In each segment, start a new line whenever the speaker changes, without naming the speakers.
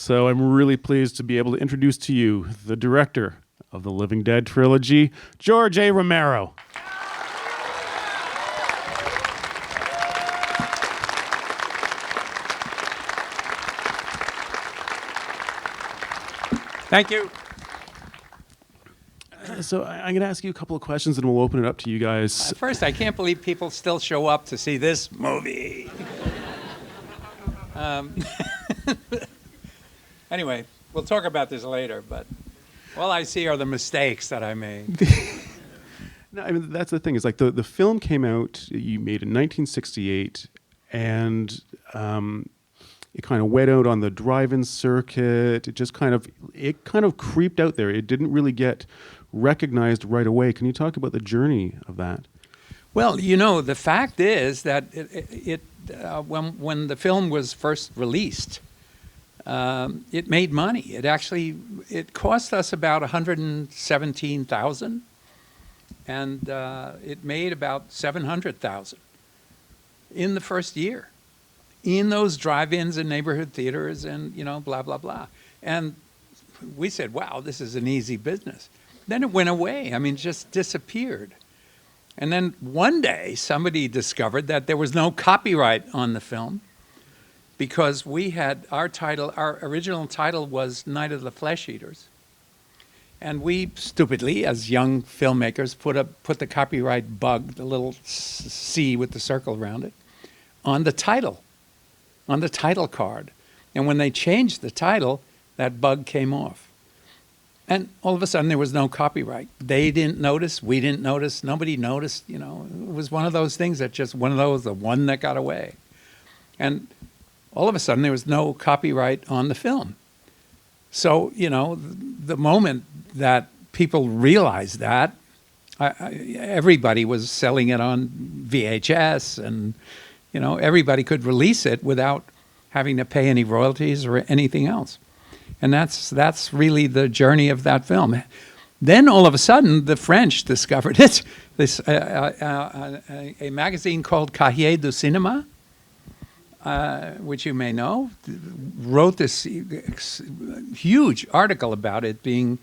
So I'm really pleased to be able to introduce to you the director of the Living Dead trilogy, George A. Romero.
Thank you.
So I'm going to ask you a couple of questions and we'll open it up to you guys.
First, I can't believe people still show up to see this movie. Anyway, we'll talk about this later, but all I see are the mistakes that I made.
No, I mean, that's the thing. Is like the film came out, you made in 1968, and it kind of went out on the drive-in circuit. It kind of creeped out there. It didn't really get recognized right away. Can you talk about the journey of that?
Well, you know, the fact is that when the film was first released, it made money. It cost us about $117,000, and it made about $700,000 in the first year, in those drive-ins and neighborhood theaters, and blah blah blah. And we said, "Wow, this is an easy business." Then it went away. I mean, just disappeared. And then one day, somebody discovered that there was no copyright on the film because we had our original title was Night of the Flesh Eaters. And we stupidly, as young filmmakers, put the copyright bug, the little C with the circle around it, on the title card. And when they changed the title, that bug came off. And all of a sudden, there was no copyright. They didn't notice. We didn't notice. Nobody noticed. It was one of those things that the one that got away. And all of a sudden, there was no copyright on the film. So, the moment that people realized that, everybody was selling it on VHS, and, everybody could release it without having to pay any royalties or anything else. And that's really the journey of that film. Then all of a sudden, the French discovered it. A magazine called Cahiers du Cinéma, which you may know, wrote this huge article about it being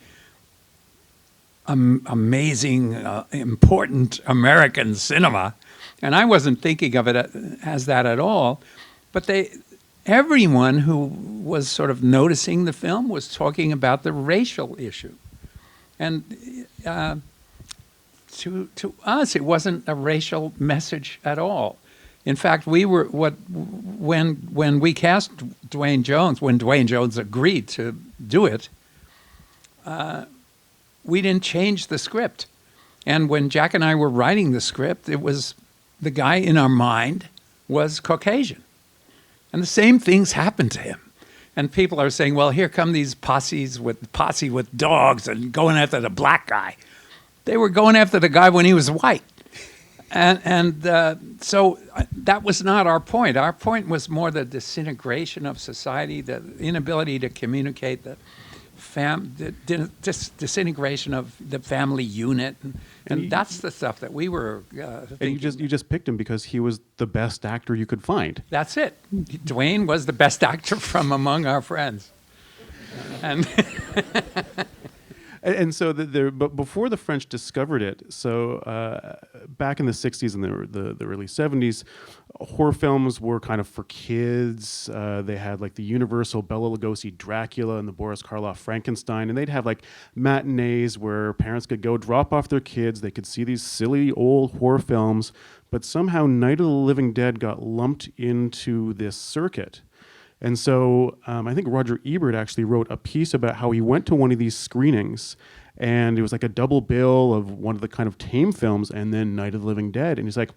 amazing, important American cinema. And I wasn't thinking of it as that at all. But everyone who was sort of noticing the film was talking about the racial issue. And to us, it wasn't a racial message at all. In fact, we were when we cast Duane Jones, when Duane Jones agreed to do it, we didn't change the script. And when Jack and I were writing the script, it was the guy in our mind was Caucasian. And the same things happened to him. And people are saying, well, here come these posse with dogs and going after the black guy. They were going after the guy when he was white. And so that was not our point. Our point was more the disintegration of society, the inability to communicate, the disintegration of the family unit. And that's the stuff that we were thinking.
And you just picked him because he was the best actor you could find.
That's it. Duane was the best actor from among our friends.
And so, but before the French discovered it, so back in the 60s and the early 70s, horror films were kind of for kids. They had like the Universal Bela Lugosi Dracula and the Boris Karloff Frankenstein, and they'd have like matinees where parents could go drop off their kids. They could see these silly old horror films, but somehow Night of the Living Dead got lumped into this circuit. And so I think Roger Ebert actually wrote a piece about how he went to one of these screenings, and it was like a double bill of one of the kind of tame films and then Night of the Living Dead. And he's like,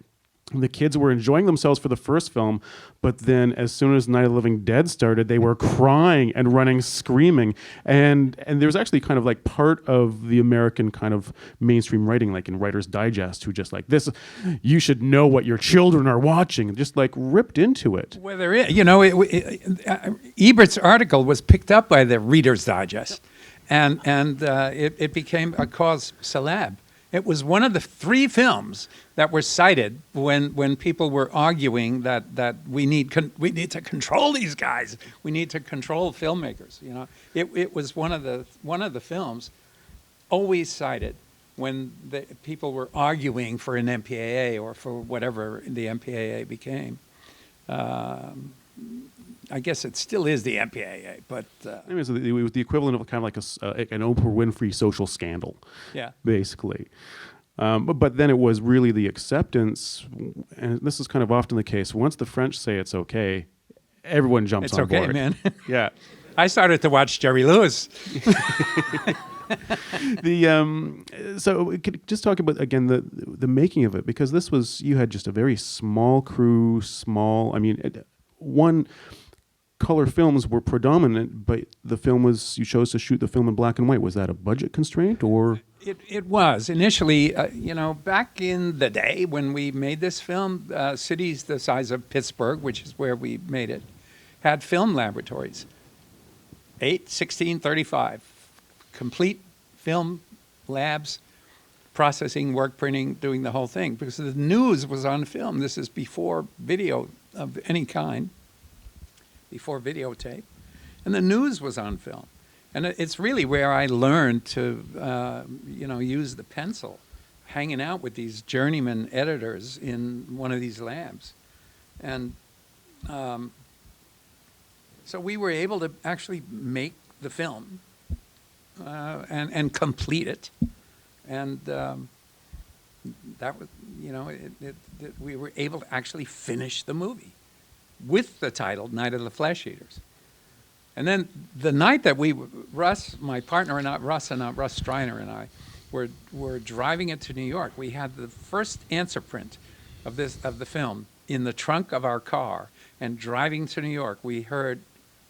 the kids were enjoying themselves for the first film, but then as soon as Night of the Living Dead started, they were crying and running, screaming. And there was actually kind of like part of the American kind of mainstream writing, like in Writer's Digest, who just like, this, you should know what your children are watching, and just like ripped into it.
Well, there is, Ebert's article was picked up by the Reader's Digest, and it became a cause célèbre. It was one of the 3 films that were cited when people were arguing that we need to control these guys. We need to control filmmakers. You know, it was one of the films always cited when the people were arguing for an MPAA or for whatever the MPAA became. I guess it still is the MPAA, but
Anyways, it was the equivalent of kind of like an Oprah Winfrey social scandal,
yeah.
basically. But then it was really the acceptance, and this is kind of often the case. Once the French say it's okay, everyone jumps
It's
on
okay,
board.
man.
Yeah.
I started to watch Jerry Lewis.
So we could just talk about again the making of it, because this was, you had just a very small crew, color films were predominant, but the film was, you chose to shoot the film in black and white. Was that a budget constraint, or?
It was initially, back in the day when we made this film, cities the size of Pittsburgh, which is where we made it, had film laboratories. 8, 16, 35, complete film labs, processing, work printing, doing the whole thing, because the news was on film. This is before video of any kind, before videotape, and the news was on film. And it's really where I learned to, use the pencil, hanging out with these journeyman editors in one of these labs. And so we were able to actually make the film and complete it. And that was, we were able to actually finish the movie with the title Night of the Flesh Eaters. And then the night that Russ, my partner and I, Russ Streiner and I, were driving it to New York, we had the first answer print of the film in the trunk of our car. And driving to New York, we heard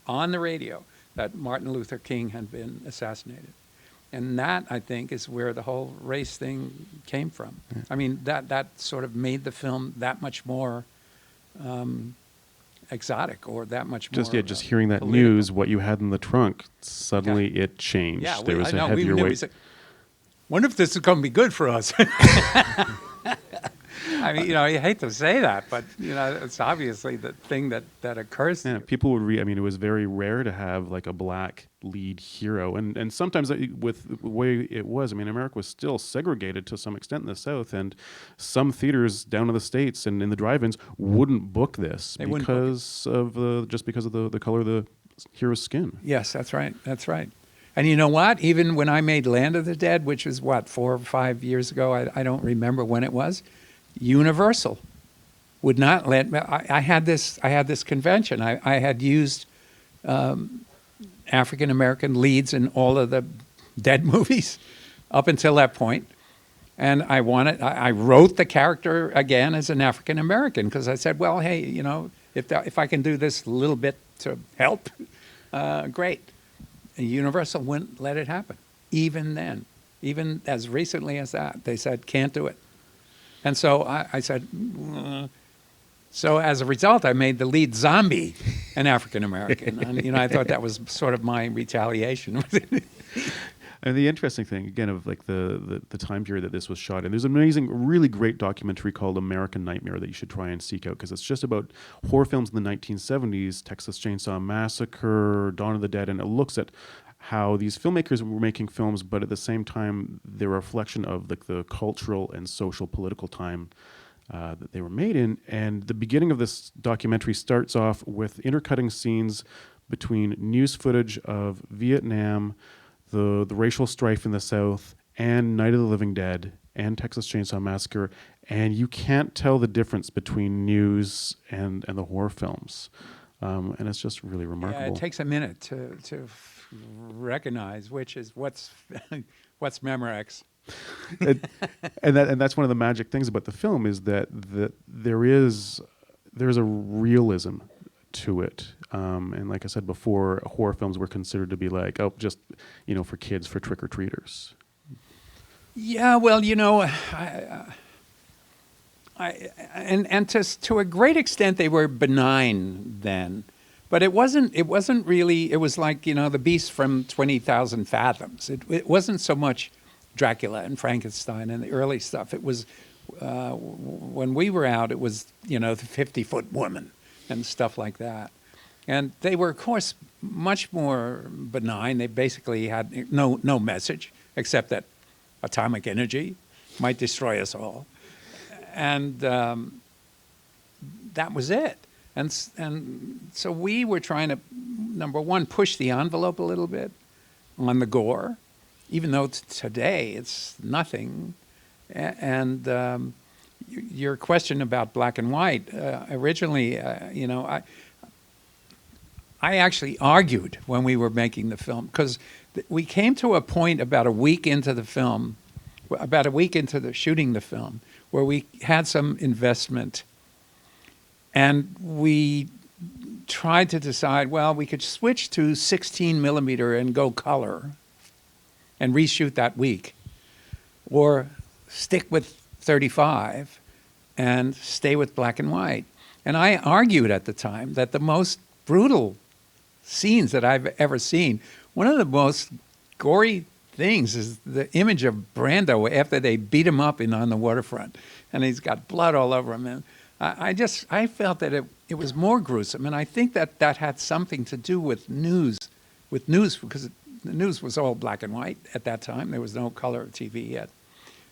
on the radio that Martin Luther King had been assassinated. And that, I think, is where the whole race thing came from. Yeah. I mean, that sort of made the film that much more exotic, or that much more
Just hearing that
political.
news, what you had in the trunk, suddenly it changed.
Yeah,
there was a heavier
we
weight.
said, wonder if this is going to be good for us. I mean, you hate to say that, but it's obviously the thing that occurs.
Yeah, people would read. I mean, it was very rare to have like a black lead hero, and sometimes with the way it was, I mean, America was still segregated to some extent in the South, and some theaters down in the States and in the drive-ins wouldn't book this because of the color of the hero's skin.
Yes, that's right. That's right. And you know what? Even when I made Land of the Dead, which was 4 or 5 years ago, I don't remember when it was. Universal would not let me. I had this convention. I had used African American leads in all of the Dead movies up until that point, and I wrote the character again as an African American, because I said, well, hey, if I can do this a little bit to help, great. And Universal wouldn't let it happen. Even then, even as recently as that, they said can't do it. And so I said, so as a result, I made the lead zombie an African American. And, I thought that was sort of my retaliation.
And the interesting thing, again, of like the time period that this was shot in, there's an amazing, really great documentary called American Nightmare that you should try and seek out, because it's just about horror films in the 1970s, Texas Chainsaw Massacre, Dawn of the Dead, and it looks at how these filmmakers were making films, but at the same time, they're a reflection of the cultural and social political time that they were made in. And the beginning of this documentary starts off with intercutting scenes between news footage of Vietnam, the racial strife in the South, and Night of the Living Dead, and Texas Chainsaw Massacre, and you can't tell the difference between news and the horror films. And it's just really remarkable.
Yeah, it takes a minute to recognize which is what's Memorex.
and that's one of the magic things about the film, is that there's a realism to it. And like I said before, horror films were considered to be like, just for kids, for trick-or-treaters.
Yeah, well, and to a great extent they were benign then, but it wasn't really. It was like the Beast from 20,000 Fathoms. It wasn't so much Dracula and Frankenstein and the early stuff. It was, when we were out, it was, the 50-foot woman and stuff like that. And they were, of course, much more benign. They basically had no message, except that atomic energy might destroy us all. And that was it. And so we were trying to, number one, push the envelope a little bit on the gore, even though today it's nothing. And your question about black and white, originally, I actually argued when we were making the film, because we came to a point about a week into the film, about a week into the shooting the film, where we had some investment, and we tried to decide, well, we could switch to 16 millimeter and go color and reshoot that week, or stick with 35 and stay with black and white. And I argued at the time that the most brutal scenes that I've ever seen, one of the most gory things is the image of Brando after they beat him up on the waterfront, and he's got blood all over him. And I felt that it was more gruesome, and I think that had something to do with news, because the news was all black and white at that time. There was no color TV yet,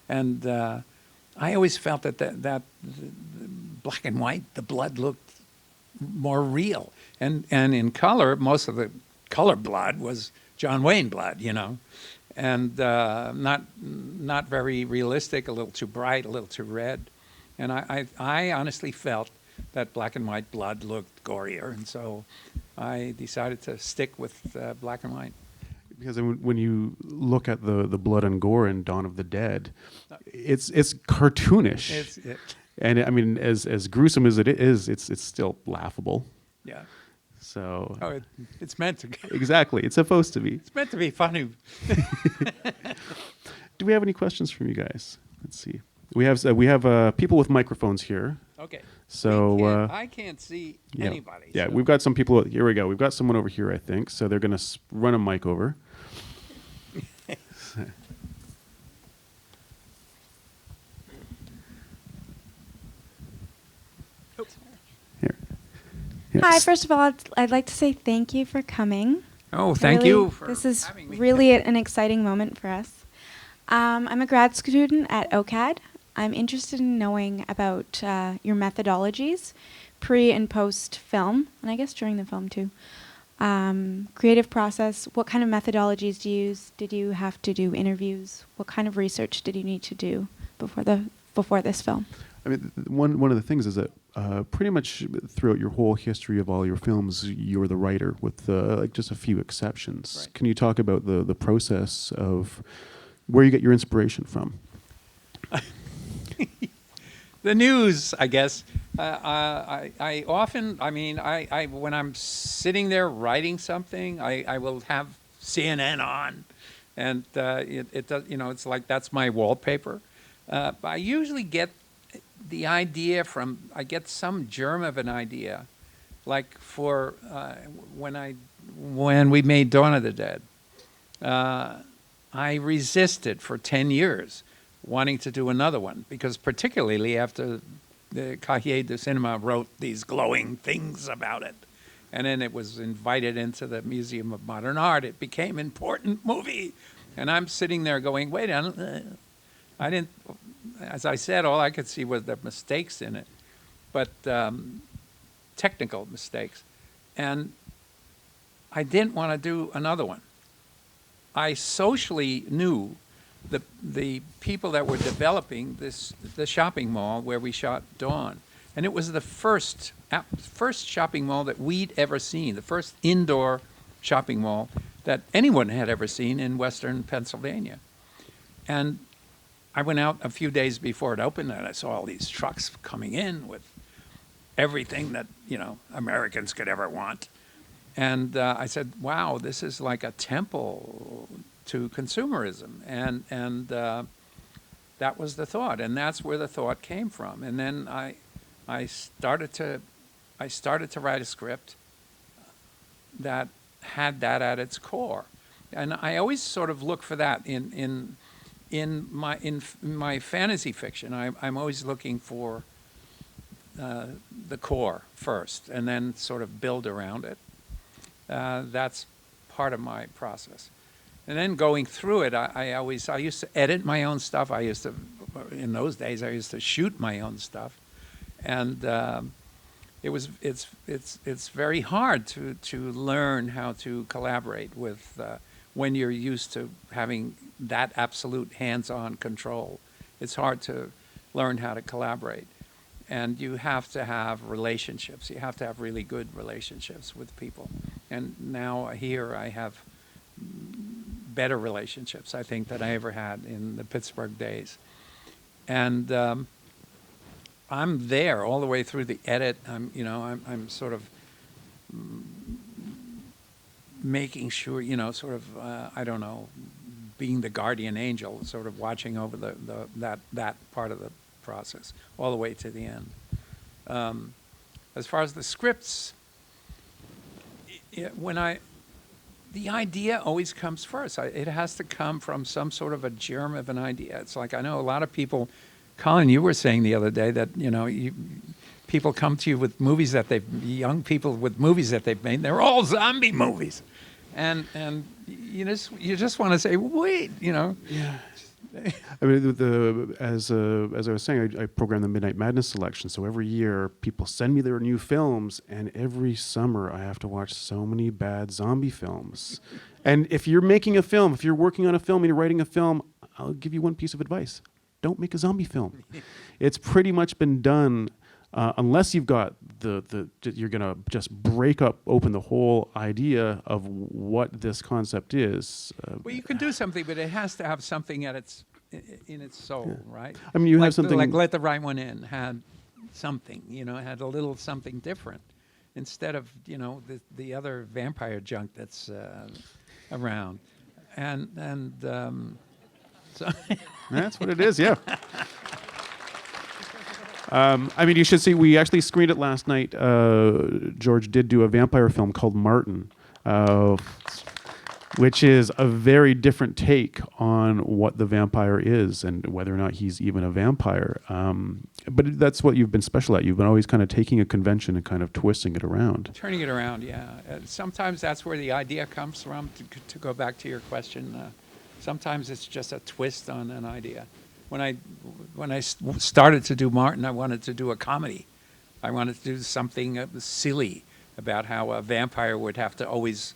and I always felt that the black and white, the blood looked more real. And in color, most of the color blood was John Wayne blood, and not very realistic, a little too bright, a little too red. And I honestly felt that black and white blood looked gorier, and so I decided to stick with black and white.
Because when you look at the blood and gore in Dawn of the Dead, it's cartoonish. And I mean, as gruesome as it is, it's still laughable.
Yeah.
So.
Oh, it's meant to.
Exactly, it's supposed to be.
It's meant to be funny.
Do we have any questions from you guys? Let's see. We have people with microphones here.
Okay.
So
I can't see anybody.
Yeah,
so.
we've got some people. Here we go. We've got someone over here, I think. So they're going to run a mic over. Here. Yes.
Hi, first of all, I'd like to say thank you for coming.
Oh, thank you for
This is
having me.
really an exciting moment for us. I'm a grad student at OCAD. I'm interested in knowing about your methodologies, pre and post film, and I guess during the film too. Creative process, what kind of methodologies do you use? Did you have to do interviews? What kind of research did you need to do before this film?
I mean, one of the things is that pretty much throughout your whole history of all your films, you're the writer, with like just a few exceptions.
Right.
Can you talk about the process of where you get your inspiration from?
The news, I guess. I often, when I'm sitting there writing something, I will have CNN on, and it does, it's like that's my wallpaper. I usually get the idea I get some germ of an idea, like for when we made Dawn of the Dead. I resisted for 10 years wanting to do another one, because particularly after the Cahiers du Cinema wrote these glowing things about it, and then it was invited into the Museum of Modern Art, it became an important movie. And I'm sitting there going, wait, I didn't, as I said, all I could see was the mistakes in it, but technical mistakes. And I didn't want to do another one. I socially knew the people that were developing the shopping mall where we shot Dawn. And it was the first shopping mall that we'd ever seen, the first indoor shopping mall that anyone had ever seen in Western Pennsylvania. And I went out a few days before it opened, and I saw all these trucks coming in with everything that, Americans could ever want. And I said, wow, this is like a temple to consumerism. And that was the thought, and that's where the thought came from. And then I started to write a script that had that at its core. And I always sort of look for that in in my fantasy fiction, I'm always looking for the core first, and then sort of build around it. That's part of my process. And then going through it, I used to edit my own stuff. In those days, I used to shoot my own stuff, and it's very hard to learn how to collaborate with when you're used to having that absolute hands-on control. It's hard to learn how to collaborate, and you have to have relationships. You have to have really good relationships with people. And now here I have better relationships, I think, than I ever had in the Pittsburgh days. And I'm there all the way through the edit. I'm sort of making sure, sort of, I don't know, being the guardian angel, sort of watching over that part of the process all the way to the end. As far as the scripts, the idea always comes first. It has to come from some sort of a germ of an idea. It's like, I know a lot of people, Colin, you were saying the other day that, people come to you with movies young people with movies that they've made, they're all zombie movies. And you just want to say, wait,
Yeah. I mean, as I was saying, I program the Midnight Madness selection. So every year, people send me their new films, and every summer I have to watch so many bad zombie films. And if you're making a film, if you're working on a film and you're writing a film, I'll give you one piece of advice: don't make a zombie film. It's pretty much been done. Unless you've got you're gonna just break open the whole idea of what this concept is.
Well, you can do something, but it has to have something in its soul, right?
I mean, you have something
like Let the Right One In had something, had a little something different, instead of the other vampire junk that's around, and so
that's what it is. Yeah. I mean, you should see, we actually screened it last night. George did do a vampire film called Martin, which is a very different take on what the vampire is and whether or not he's even a vampire. But that's what you've been special at. You've been always kind of taking a convention and kind of twisting it around.
Turning it around, yeah. Sometimes that's where the idea comes from, to go back to your question. Sometimes it's just a twist on an idea. When I started to do Martin, I wanted to do a comedy. I wanted to do something silly about how a vampire would have to always,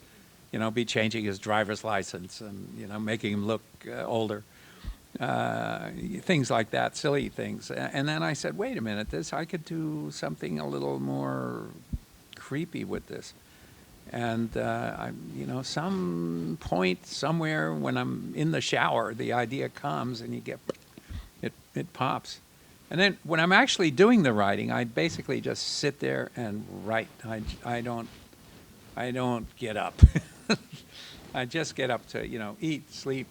be changing his driver's license and, making him look older. Things like that, silly things. And then I said, wait a minute, I could do something a little more creepy with this. And, some point somewhere when I'm in the shower, the idea comes and it pops. And then when I'm actually doing the writing, I basically just sit there and write. I don't get up. I just get up to, eat, sleep,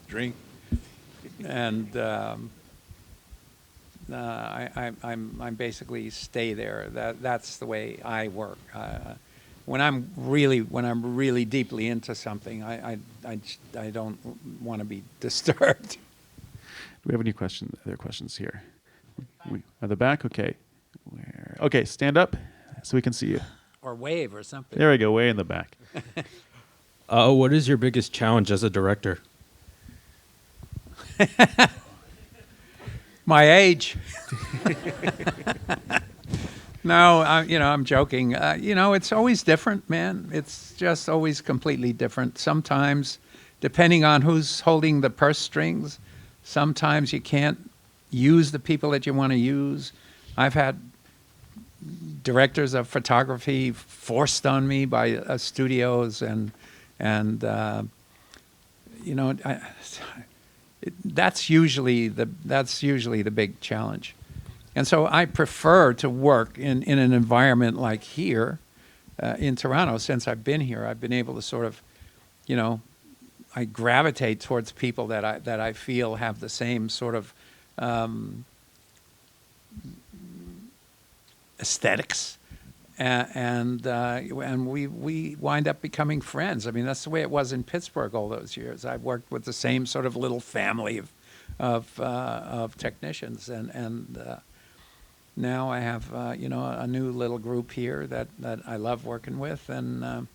drink, and I'm basically stay there. That's the way I work. When I'm really deeply into something, I don't want to be disturbed.
Do we have any other questions here? At the back? Okay. Okay, stand up so we can see you.
Or wave or something.
There we go, way in the back.
What is your biggest challenge as a director?
My age. No, I'm joking. It's always different, man. It's just always completely different. Sometimes, depending on who's holding the purse strings, sometimes you can't use the people that you want to use. I've had directors of photography forced on me by studios, that's usually the big challenge. And so I prefer to work in an environment like here in Toronto. Since I've been here, I've been able to sort of, I gravitate towards people that I feel have the same sort of aesthetics And we wind up becoming friends. I mean, that's the way it was in Pittsburgh all those years. I worked with the same sort of little family of technicians, and now I have a new little group here that I love working with, and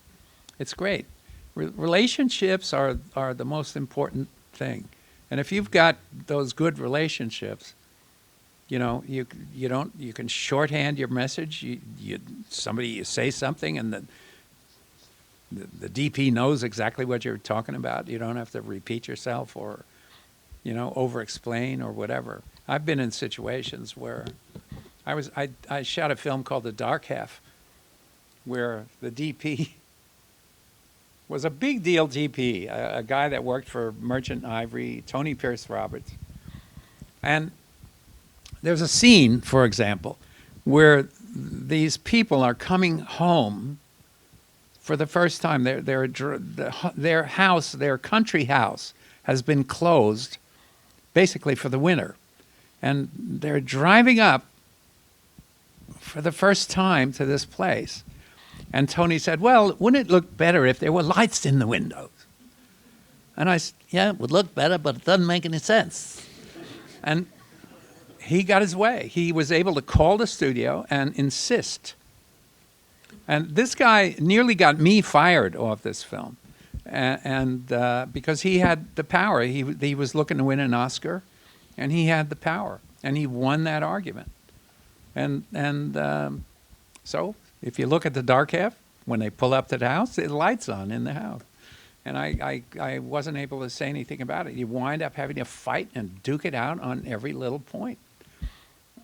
it's great. Relationships are the most important thing, and if you've got those good relationships, you can shorthand your message. You say something, and the DP knows exactly what you're talking about. You don't have to repeat yourself or over-explain or whatever. I've been in situations where I shot a film called The Dark Half, where the DP was a big deal DP, a guy that worked for Merchant Ivory, Tony Pierce Roberts. And there's a scene, for example, where these people are coming home for the first time. Their house, their country house, has been closed basically for the winter. And they're driving up for the first time to this place. And Tony said, well, wouldn't it look better if there were lights in the windows? And I said, yeah, it would look better, but it doesn't make any sense. And he got his way. He was able to call the studio and insist. And this guy nearly got me fired off this film. And because he had the power. He was looking to win an Oscar, and he had the power. And he won that argument. And so if you look at The Dark Half, when they pull up to the house, the light's on in the house. And I wasn't able to say anything about it. You wind up having to fight and duke it out on every little point.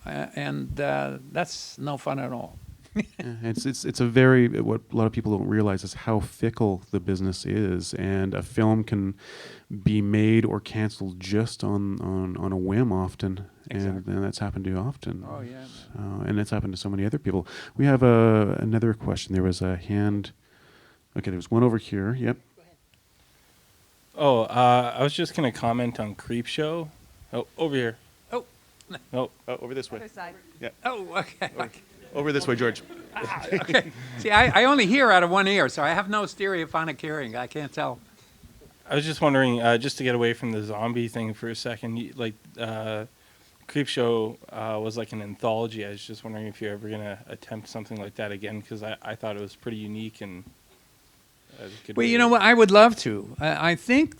And that's no fun at all.
Yeah, it's a very, what a lot of people don't realize is how fickle the business is, and a film can be made or canceled just on a whim often.
Exactly.
And that's happened to you often.
Oh, yeah.
And it's happened to so many other people. We have another question. There was a hand. Okay, there's one over here. Yep.
Oh, I was just going to comment on Creepshow. Oh, over here.
Oh.
No.
Oh, over this way.
Oh, okay.
Over this way, George.
Okay. See, I only hear out of one ear, so I have no stereophonic hearing. I can't tell.
I was just wondering, just to get away from the zombie thing for a second, Creepshow was like an anthology. I was just wondering if you're ever going to attempt something like that again, because I thought it was pretty unique and a good
Well,
way
you know what? I would love to. I think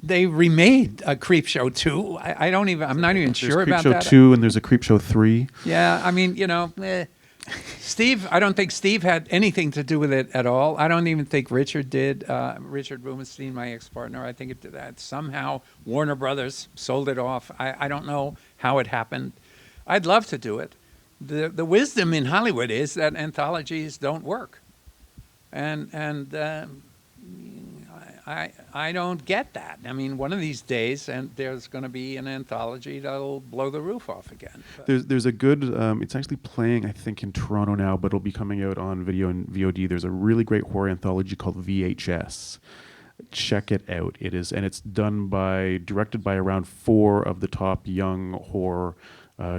they remade a Creepshow 2. I'm not even sure about
There's
that.
Creepshow 2 and there's a Creepshow 3.
Yeah, I mean, Steve, I don't think Steve had anything to do with it at all. I don't even think Richard did. Richard Rubenstein, my ex-partner, I think it did that. Somehow Warner Brothers sold it off. I don't know how it happened. I'd love to do it. The wisdom in Hollywood is that anthologies don't work. And I don't get that. I mean, one of these days, and there's going to be an anthology that'll blow the roof off again.
There's a good. It's actually playing, I think, in Toronto now, but it'll be coming out on video and VOD. There's a really great horror anthology called VHS. Check it out. It is, and it's directed by around 4 of the top young horror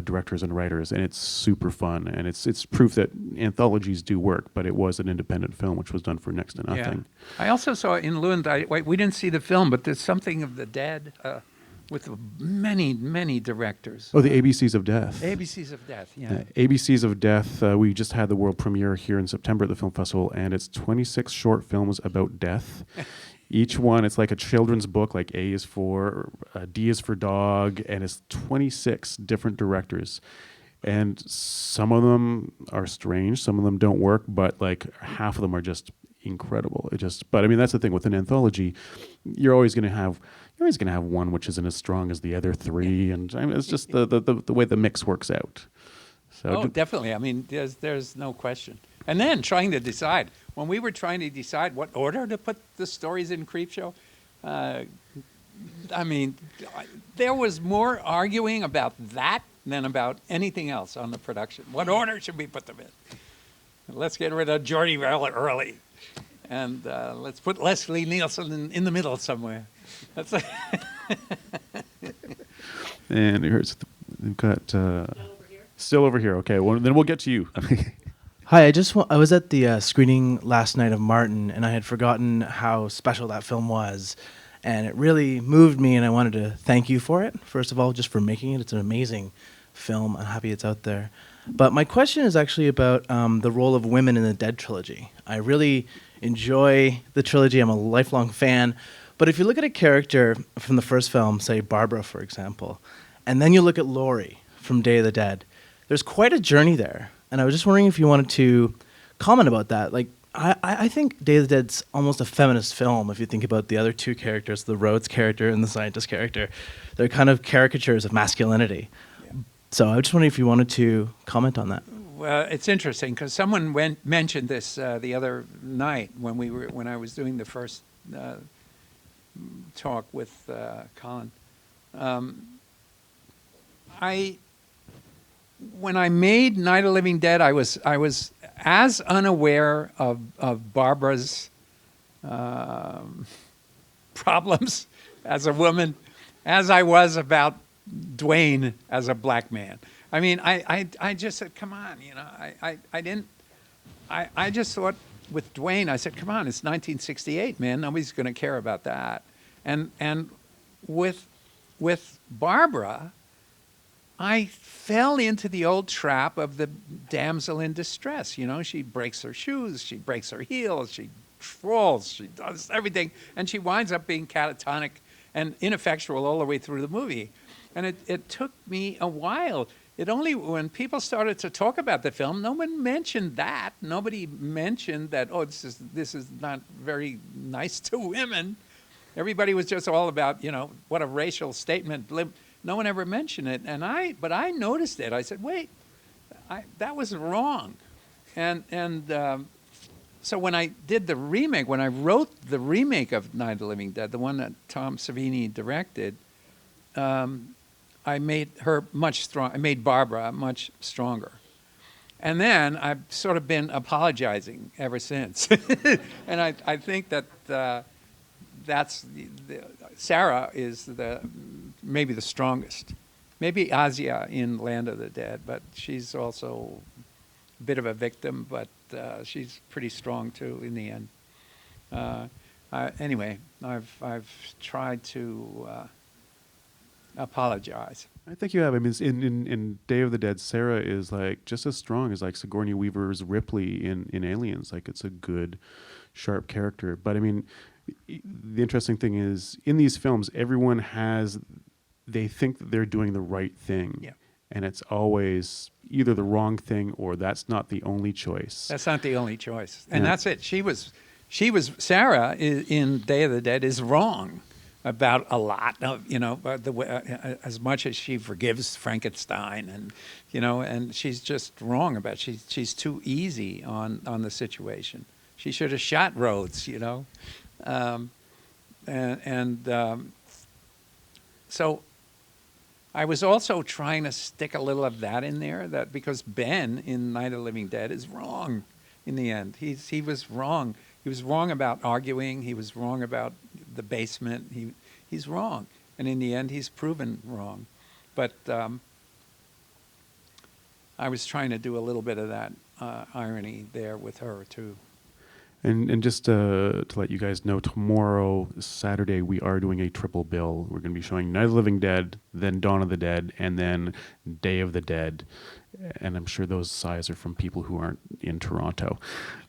directors and writers, and it's super fun. And it's proof that anthologies do work. But it was an independent film, which was done for next to nothing.
Yeah. I also saw in Lund. We didn't see the film, but there's something of the Dead with many directors.
Oh, the ABCs of Death.
ABCs of Death. Yeah.
ABCs of Death. We just had the world premiere here in September at the film festival, and it's 26 short films about death. Each one, it's like a children's book, like A is for, D is for dog, and it's 26 different directors. And some of them are strange, some of them don't work, but like half of them are just incredible. But I mean, that's the thing with an anthology, you're always going to have one which isn't as strong as the other 3, and I mean, it's just the way the mix works out. So
Definitely. I mean, there's no question. And then trying to decide. When we were trying to decide what order to put the stories in Creepshow, I mean, there was more arguing about that than about anything else on the production. What order should we put them in? Let's get rid of Jordy early. And let's put Leslie Nielsen in the middle somewhere. That's
and here's we've got still over here. Okay, well then we'll get to you.
Hi, I was at the screening last night of Martin, and I had forgotten how special that film was, and it really moved me, and I wanted to thank you for it. First of all, just for making it. It's an amazing film. I'm happy it's out there. But my question is actually about the role of women in the Dead trilogy. I really enjoy the trilogy. I'm a lifelong fan. But if you look at a character from the first film, say Barbara, for example, and then you look at Laurie from Day of the Dead, there's quite a journey there. And I was just wondering if you wanted to comment about that. Like, I think Day of the Dead's almost a feminist film if you think about the other two characters, the Rhodes character and the scientist character. They're kind of caricatures of masculinity. So I was just wondering if you wanted to comment on that.
Well, it's interesting because someone mentioned this the other night when I was doing the first talk with Colin. When I made Night of the Living Dead, I was as unaware of Barbara's problems as a woman as I was about Dwayne as a black man. I mean, I just said, come on, you know, I just thought with Dwayne, I said, come on, it's 1968, man, nobody's going to care about that. And with Barbara, I fell into the old trap of the damsel in distress. You know, she breaks her shoes, she breaks her heels, she falls, she does everything, and she winds up being catatonic and ineffectual all the way through the movie. And it took me a while. It only when people started to talk about the film, no one mentioned that. Nobody mentioned that, oh, this is not very nice to women. Everybody was just all about, you know, what a racial statement. No one ever mentioned it. But I noticed it. I said, wait, that was wrong. So when I did the remake, when I wrote the remake of Night of the Living Dead, the one that Tom Savini directed, I made her much stronger. I made Barbara much stronger. And then I've sort of been apologizing ever since. And I think that that's Sarah is maybe the strongest. Maybe Asia in Land of the Dead, but she's also a bit of a victim, but she's pretty strong too in the end. Anyway, I've tried to apologize.
I think you have. I mean, in Day of the Dead, Sarah is like just as strong as like Sigourney Weaver's Ripley in Aliens. Like, it's a good, sharp character. But I mean, the interesting thing is in these films, they think that they're doing the right thing.
Yeah.
And it's always either the wrong thing or that's not the only choice.
That's not the only choice. And
Yeah.
that's it. Sarah in Day of the Dead is wrong about a lot of, you know, as much as she forgives Frankenstein and she's just wrong about it. She's too easy on the situation. She should have shot Rhodes, you know. So I was also trying to stick a little of that in there, that because Ben in Night of the Living Dead is wrong in the end. He was wrong. He was wrong about arguing. He was wrong about the basement. He's wrong. And in the end, he's proven wrong. But I was trying to do a little bit of that irony there with her, too.
And just to let you guys know, tomorrow, Saturday, we are doing a triple bill. We're going to be showing Night of the Living Dead, then Dawn of the Dead, and then Day of the Dead. And I'm sure those sighs are from people who aren't in Toronto.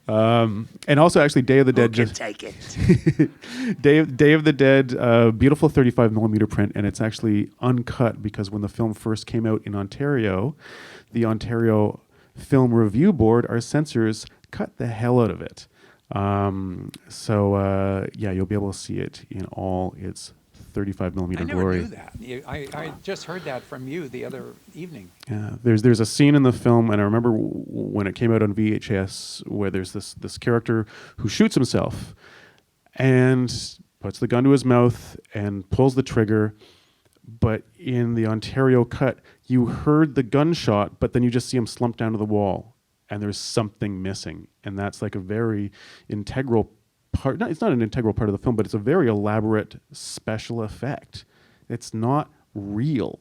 And also, actually, Day of the Dead.
Who can take it?
Day of the Dead, beautiful 35 millimeter print, and it's actually uncut because when the film first came out in Ontario, the Ontario Film Review Board, our censors, cut the hell out of it. Yeah, you'll be able to see it in all its 35 millimeter
I never
glory.
knew that. I just heard that from you the other evening.
Yeah, there's a scene in the film, and I remember when it came out on VHS, where there's this character who shoots himself and puts the gun to his mouth and pulls the trigger. But in the Ontario cut, you heard the gunshot, but then you just see him slump down to the wall, and there's something missing, and that's like a very integral part. It's not an integral part of the film, but it's a very elaborate special effect. It's not real.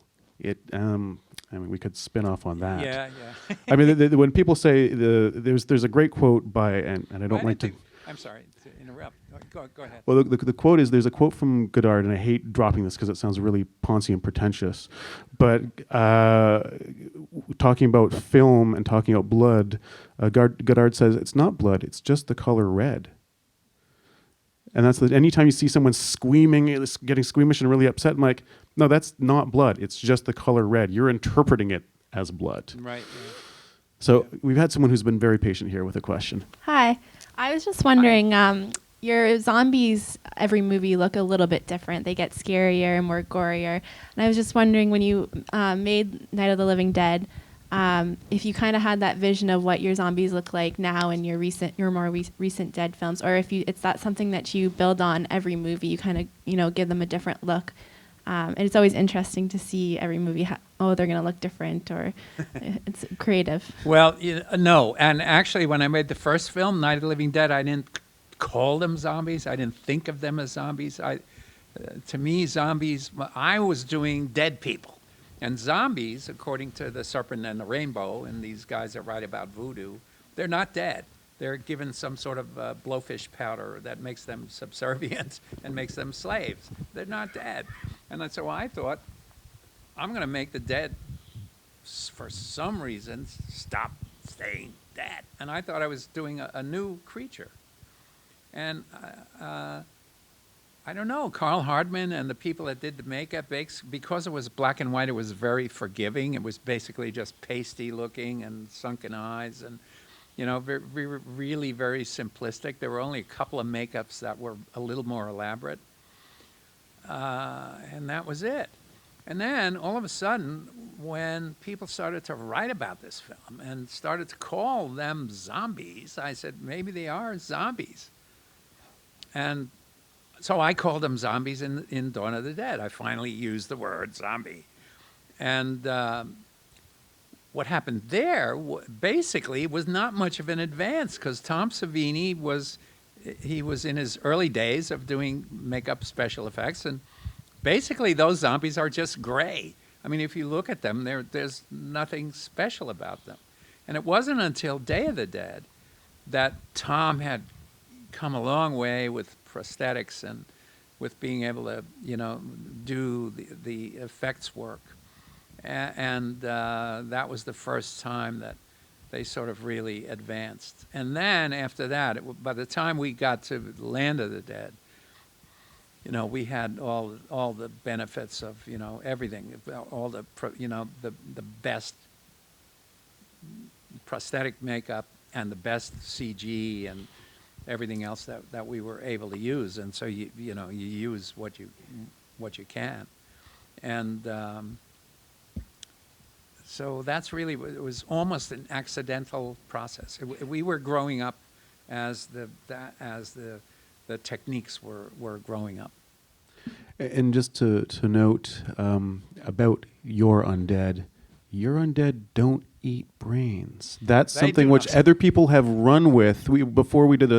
I mean, we could spin off on that.
Yeah, yeah.
I mean, when people say there's a great quote by and I don't like to.
I'm sorry to interrupt. Go ahead.
Well, the quote is, there's a quote from Godard, and I hate dropping this because it sounds really poncy and pretentious, but talking about film and talking about blood, Godard says, it's not blood, it's just the color red. And that's anytime you see someone getting squeamish and really upset, I'm like, no, that's not blood, it's just the color red. You're interpreting it as blood.
Right. Yeah.
So we've had someone who's been very patient here with a question.
Hi. I was just wondering, your zombies, every movie look a little bit different. They get scarier and more gorier. And I was just wondering, when you made Night of the Living Dead, if you kind of had that vision of what your zombies look like now in your more recent Dead films, or if it's that something that you build on every movie, you kind of, give them a different look. And it's always interesting to see every movie, they're going to look different, or it's creative.
Well, no. And actually, when I made the first film, Night of the Living Dead, I didn't call them zombies. I didn't think of them as zombies. To me, zombies, I was doing dead people. And zombies, according to The Serpent and the Rainbow and these guys that write about voodoo, they're not dead. They're given some sort of blowfish powder that makes them subservient and makes them slaves. They're not dead. And so I thought, I'm going to make the dead, for some reason, stop staying dead. And I thought I was doing a new creature. And I don't know, Carl Hardman and the people that did the makeup, because it was black and white, it was very forgiving. It was basically just pasty looking and sunken eyes and, really very simplistic. There were only a couple of makeups that were a little more elaborate. And that was it. And then all of a sudden, when people started to write about this film and started to call them zombies, I said, maybe they are zombies. And so I called them zombies in Dawn of the Dead. I finally used the word zombie. And what happened there basically was not much of an advance, because Tom Savini was in his early days of doing makeup special effects, and basically those zombies are just gray. I mean, if you look at them, there's nothing special about them. And it wasn't until Day of the Dead that Tom had come a long way with prosthetics and with being able to, do the effects work. And that was the first time that they sort of really advanced. And then after that, by the time we got to Land of the Dead, we had all the benefits of, everything, all the, the best prosthetic makeup and the best CG and everything else that we were able to use. And so you use what you can. And so that's really, it was almost an accidental process. We were growing up as the techniques were growing up.
And just to note about Your Undead don't eat brains. That's
They
something
do
which
not.
other people have run with. Before we did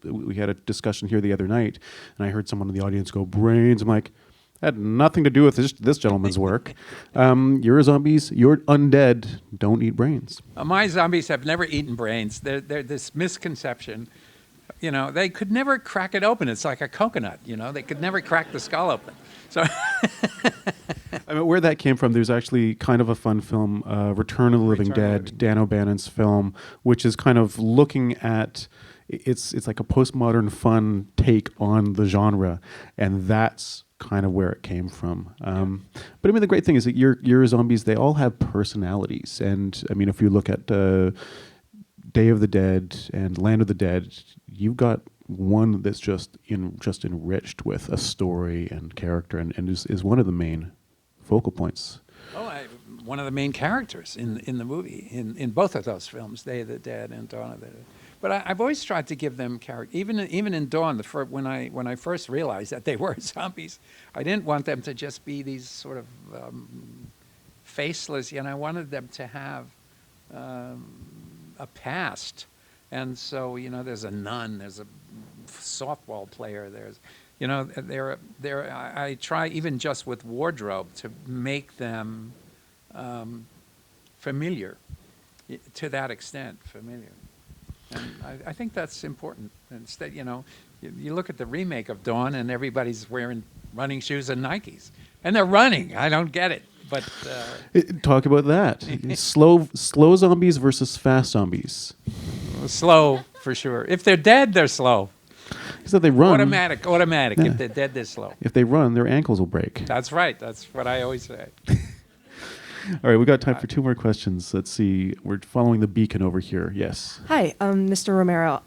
we had a discussion here the other night, and I heard someone in the audience go, brains. I'm like, that had nothing to do with this gentleman's work. Your undead don't eat brains.
My zombies have never eaten brains. They're this misconception. They could never crack it open. It's like a coconut, They could never crack the skull open. So
I mean, where that came from, there's actually kind of a fun film, Return of the Living
Return of the
Dead,
Living
Dan O'Bannon's film, which is kind of looking at, it's like a postmodern fun take on the genre, and that's kind of where it came from. But I mean, the great thing is that your zombies, they all have personalities, and I mean, if you look at Day of the Dead and Land of the Dead, you've got one that's just enriched with a story and character, and is one of the main focal points.
One of the main characters in the movie, in both of those films, Day of the Dead and Dawn of the Dead. But I've always tried to give them character. Even in Dawn, when I first realized that they were zombies, I didn't want them to just be these sort of faceless. I wanted them to have a past. And so, there's a nun, there's a softball player, there's You know, I try even just with wardrobe to make them familiar, to that extent, familiar. And I think that's important. Instead, you know, you look at the remake of Dawn and everybody's wearing running shoes and Nikes. And they're running. I don't get it. But
Talk about that. slow zombies versus fast zombies.
slow, for sure. If they're dead, they're slow.
So they run.
Automatic.
Yeah.
If they're dead, they're slow.
If they run, their ankles will break.
That's right. That's what I always say.
All right, we got time for 2 more questions. Let's see. We're following the beacon over here. Yes.
Hi, Mr. Romero.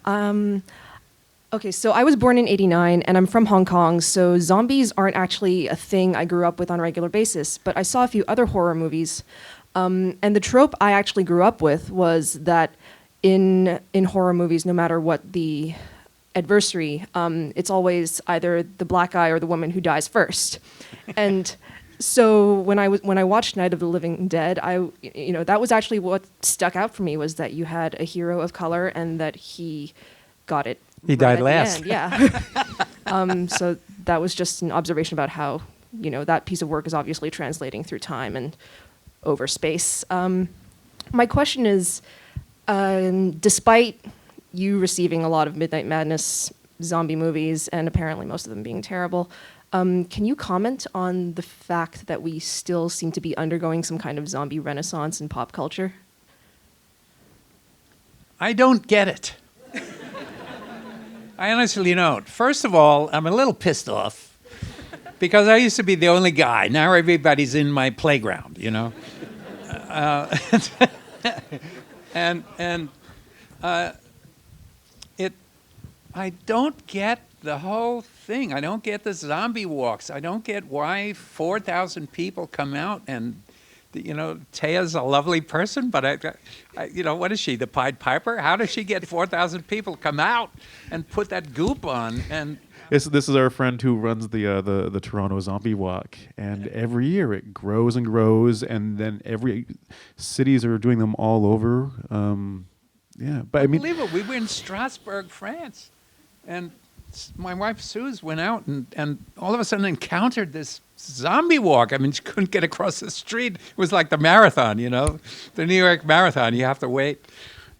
Okay, so I was born in '89, and I'm from Hong Kong, so zombies aren't actually a thing I grew up with on a regular basis, but I saw a few other horror movies. And the trope I actually grew up with was that in horror movies, no matter what the adversary, it's always either the black guy or the woman who dies first. And so when I watched Night of the Living Dead, that was actually what stuck out for me, was that you had a hero of color and that he got it.
He
right
died
at the
last.
end, yeah. So that was just an observation about how, that piece of work is obviously translating through time and over space. My question is, despite you receiving a lot of Midnight Madness zombie movies, and apparently most of them being terrible, can you comment on the fact that we still seem to be undergoing some kind of zombie renaissance in pop culture?
I don't get it. I honestly don't. First of all, I'm a little pissed off because I used to be the only guy. Now everybody's in my playground, you know. I don't get the whole thing. I don't get the zombie walks. I don't get why 4,000 people come out and, Taya's a lovely person, but what is she, the Pied Piper? How does she get 4,000 people come out and put that goop on? And
This is our friend who runs the Toronto Zombie Walk, and every year it grows and grows, and then every cities are doing them all over. But I mean,
unbelievable. We were in Strasbourg, France, and my wife Suze went out and all of a sudden encountered this zombie walk. I mean, she couldn't get across the street. It was like the marathon, the New York Marathon. You have to wait.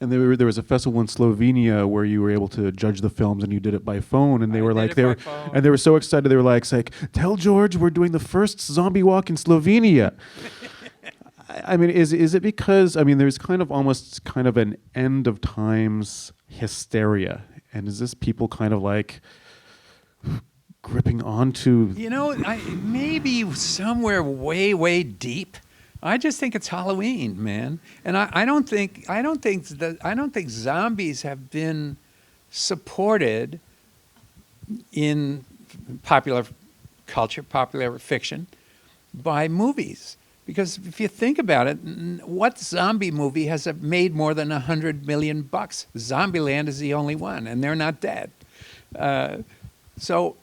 And there was a festival in Slovenia where you were able to judge the films, and you did it by phone. And they were like, they were so excited. They were like, "Tell George we're doing the first zombie walk in Slovenia." I mean, is it because there's kind of almost kind of an end of times hysteria, and is this people kind of like gripping onto?
Maybe somewhere way, way deep. I just think it's Halloween, man, and I don't think zombies have been supported in popular culture, popular fiction, by movies. Because if you think about it, what zombie movie has made more than $100 million? Zombieland is the only one, and they're not dead. So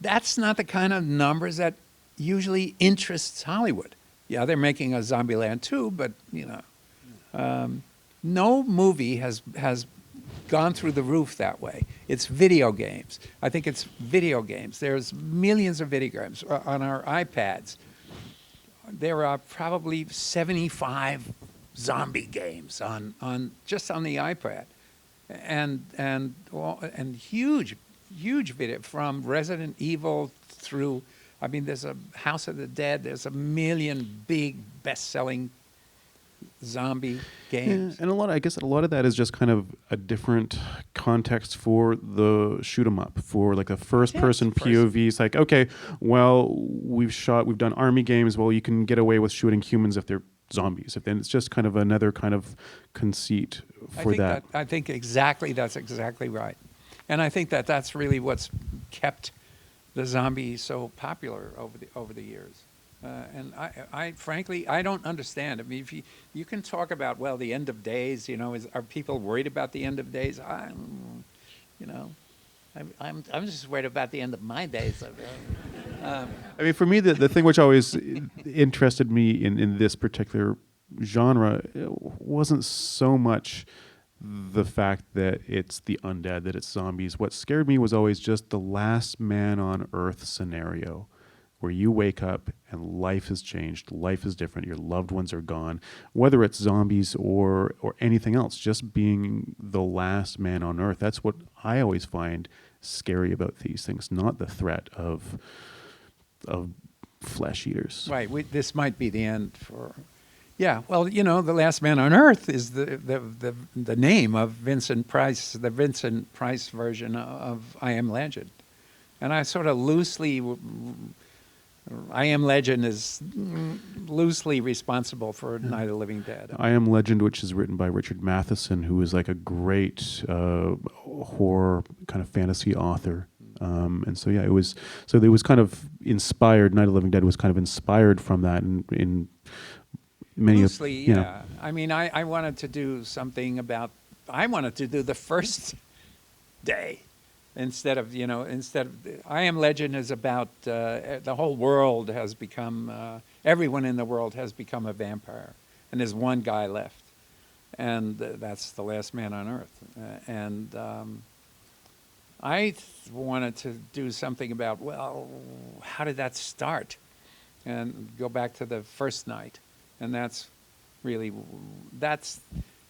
that's not the kind of numbers that usually interests Hollywood. Yeah, they're making a Zombieland too, but no movie has gone through the roof that way. It's video games. I think it's video games. There's millions of video games on our iPads. There are probably 75 zombie games on just on the iPad, and huge video from Resident Evil through. I mean, there's a House of the Dead. There's a million big best-selling zombie games.
Yeah, and I guess a lot of that is just kind of a different context for the shoot 'em up, for like a first-person POV. It's like, okay, well, we've done army games. Well, you can get away with shooting humans if they're zombies. Then it's just kind of another kind of conceit for that.
I think that's exactly right, and I think that's really what's kept the zombie so popular over the years. And I frankly, I don't understand. I mean, if you can talk about, well, the end of days, are people worried about the end of days? I'm just worried about the end of my days.
I mean, for me, the thing which always interested me in this particular genre wasn't so much the fact that it's the undead, that it's zombies. What scared me was always just the last man on earth scenario, where you wake up and life has changed, life is different, your loved ones are gone, whether it's zombies or anything else, just being the last man on earth. That's what I always find scary about these things, not the threat of flesh eaters.
Right. This might be the end for. Yeah. Well, you know, The Last Man on Earth is the name of Vincent Price, the Vincent Price version of I Am Legend, and I sort of loosely. I Am Legend is loosely responsible for Night of the Living Dead.
I Am Legend, which is written by Richard Matheson, who is like a great horror kind of fantasy author. And so, yeah, it was kind of inspired. Night of the Living Dead was kind of inspired from that in many
Loosely,
of, you know.
yeah. I mean, I wanted to do something about. I wanted to do the first day. Instead of I Am Legend is about the whole world has become, everyone in the world has become a vampire, and there's one guy left, and that's the last man on earth. I wanted to do something about, well, how did that start, and go back to the first night, and that's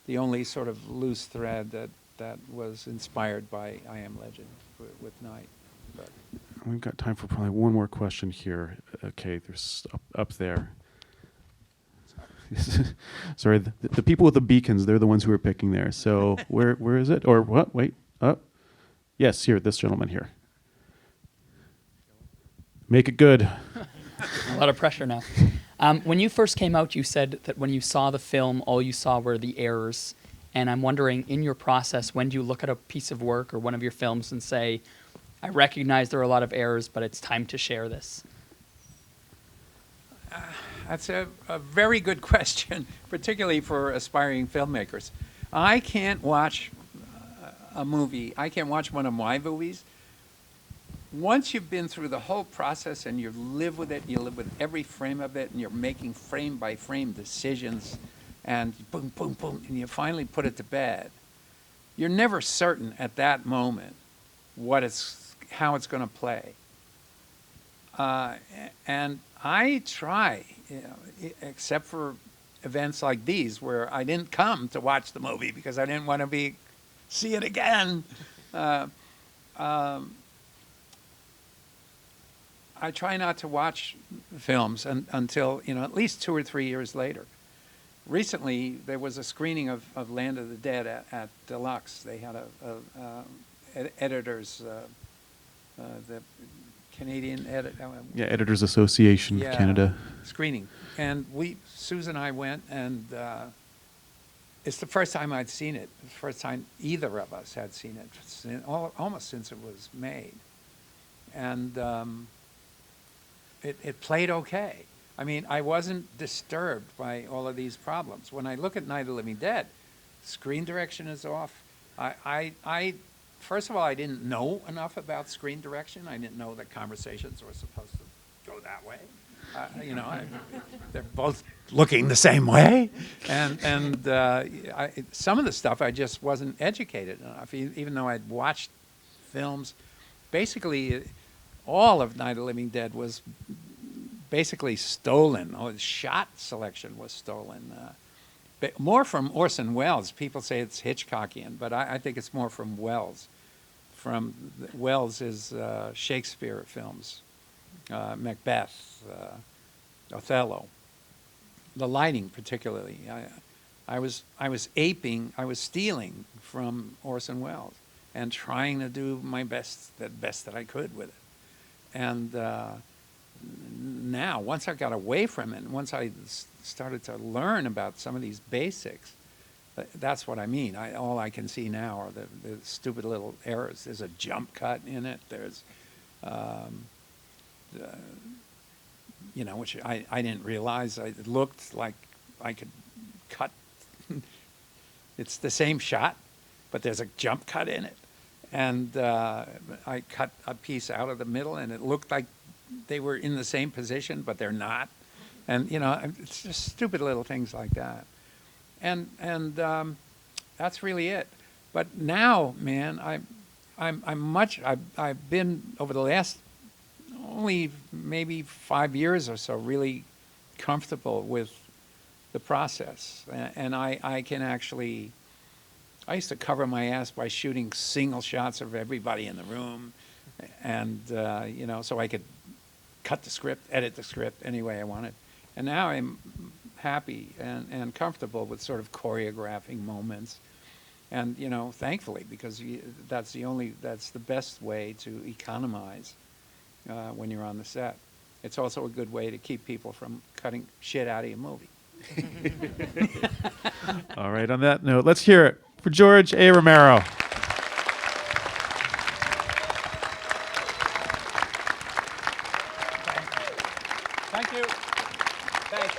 the only sort of loose thread that was inspired by I Am Legend with Night. But
We've got time for probably one more question here. Okay, there's up there. Sorry, the people with the beacons, they're the ones who are picking there. So where is it? Or what? Wait, up. Yes, here, this gentleman here. Make it good.
A lot of pressure now. When you first came out, you said that when you saw the film, all you saw were the errors. And I'm wondering, in your process, when do you look at a piece of work or one of your films and say, I recognize there are a lot of errors, but it's time to share this?
that's a very good question, particularly for aspiring filmmakers. I can't watch a movie. I can't watch one of my movies. Once you've been through the whole process and you live with it, you live with every frame of it, and you're making frame by frame decisions, and boom, boom, boom, and you finally put it to bed, you're never certain at that moment how it's going to play. And I try, except for events like these where I didn't come to watch the movie because I didn't want to see it again. I try not to watch films until at least 2 or 3 years later. Recently, there was a screening of Land of the Dead at Deluxe. They had editors, the Canadian
Editors Association of Canada
screening, and Susan and I went, and it's the first time I'd seen it. The first time either of us had seen it, almost since it was made, and it played okay. I mean, I wasn't disturbed by all of these problems. When I look at Night of the Living Dead, screen direction is off. First of all, I didn't know enough about screen direction. I didn't know that conversations were supposed to go that way. They're both looking the same way, and some of the stuff I just wasn't educated enough. Even though I'd watched films, basically all of Night of the Living Dead was basically stolen. The shot selection was stolen. More from Orson Welles. People say it's Hitchcockian, but I think it's more from Welles. Welles is Shakespeare films, Macbeth, Othello. The lighting, particularly. I was stealing from Orson Welles and trying to do my best that I could with it. And now, once I got away from it, once I started to learn about some of these basics, that's what I mean. All I can see now are the stupid little errors. There's a jump cut in it. There's, which I didn't realize. It looked like I could cut. It's the same shot, but there's a jump cut in it. And I cut a piece out of the middle, and it looked like they were in the same position, but they're not. And it's just stupid little things like that. And That's really it. But now, man, I've been over the last only maybe 5 years or so really comfortable with the process, and I can actually. I used to cover my ass by shooting single shots of everybody in the room, and so I could cut the script, edit the script any way I wanted. And now I'm happy and comfortable with sort of choreographing moments. And, thankfully, because that's the best way to economize when you're on the set. It's also a good way to keep people from cutting shit out of your movie.
All right, on that note, let's hear it for George A. Romero.
Thank you. Thanks.